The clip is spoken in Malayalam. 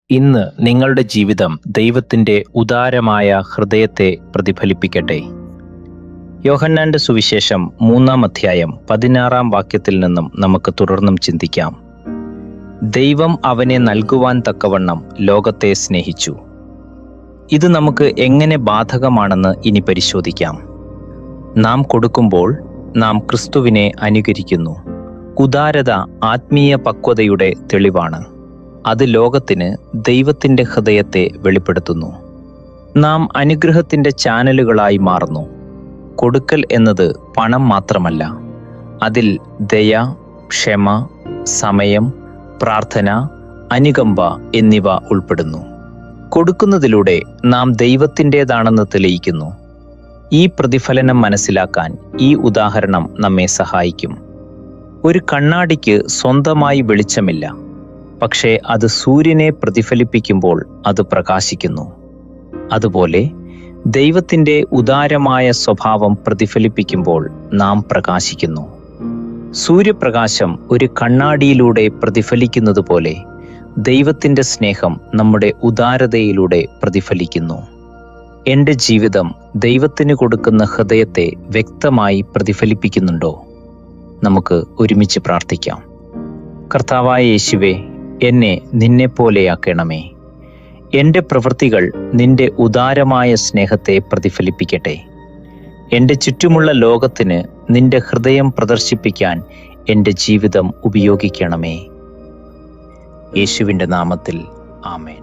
ഇന്ന് നിങ്ങളുടെ ജീവിതം ദൈവത്തിൻ്റെ ഉദാരമായ ഹൃദയത്തെ പ്രതിഫലിപ്പിക്കട്ടെ. യോഹന്നാന്റെ സുവിശേഷം 3-ാം അധ്യായം 16-ാം വാക്യത്തിൽ നിന്നും നമുക്ക് തുടർന്നും ചിന്തിക്കാം. ദൈവം അവനെ നൽകുവാൻ തക്കവണ്ണം ലോകത്തെ സ്നേഹിച്ചു. ഇത് നമുക്ക് എങ്ങനെ ബാധകമാണെന്ന് ഇനി പരിശോധിക്കാം. നാം കൊടുക്കുമ്പോൾ നാം ക്രിസ്തുവിനെ അനുകരിക്കുന്നു. ഉദാരത ആത്മീയ പക്വതയുടെ തെളിവാണ്. അത് ലോകത്തിന് ദൈവത്തിൻ്റെ ഹൃദയത്തെ വെളിപ്പെടുത്തുന്നു. നാം അനുഗ്രഹത്തിൻ്റെ ചാനലുകളായി മാറുന്നു. കൊടുക്കൽ എന്നത് പണം മാത്രമല്ല, അതിൽ ദയ, ക്ഷമ, സമയം, പ്രാർത്ഥന, അനുകമ്പ എന്നിവ ഉൾപ്പെടുന്നു. കൊടുക്കുന്നതിലൂടെ നാം ദൈവത്തിൻ്റെതാണെന്ന് തെളിയിക്കുന്നു. ഈ പ്രതിഫലനം മനസ്സിലാക്കാൻ ഈ ഉദാഹരണം നമ്മെ സഹായിക്കും. ഒരു കണ്ണാടിക്ക് സ്വന്തമായി വെളിച്ചമില്ല, പക്ഷേ അത് സൂര്യനെ പ്രതിഫലിപ്പിക്കുമ്പോൾ അത് പ്രകാശിക്കുന്നു. അതുപോലെ ദൈവത്തിൻ്റെ ഉദാരമായ സ്വഭാവം പ്രതിഫലിപ്പിക്കുമ്പോൾ നാം പ്രകാശിക്കുന്നു. സൂര്യപ്രകാശം ഒരു കണ്ണാടിയിലൂടെ പ്രതിഫലിക്കുന്നത് പോലെ ദൈവത്തിൻ്റെ സ്നേഹം നമ്മുടെ ഉദാരതയിലൂടെ പ്രതിഫലിക്കുന്നു. എൻ്റെ ജീവിതം ദൈവത്തിന് കൊടുക്കുന്ന ഹൃദയത്തെ വ്യക്തമായി പ്രതിഫലിപ്പിക്കുന്നുണ്ടോ? നമുക്ക് ഒരുമിച്ച് പ്രാർത്ഥിക്കാം. കർത്താവായ യേശുവേ, എന്നെ നിന്നെപ്പോലെയാക്കണമേ. എൻ്റെ പ്രവൃത്തികൾ നിന്റെ ഉദാരമായ സ്നേഹത്തെ പ്രതിഫലിപ്പിക്കട്ടെ. എൻ്റെ ചുറ്റുമുള്ള ലോകത്തിന് നിന്റെ ഹൃദയം പ്രദർശിപ്പിക്കാൻ എൻ്റെ ജീവിതം ഉപയോഗിക്കണമേ. യേശുവിൻ്റെ നാമത്തിൽ ആമേൻ.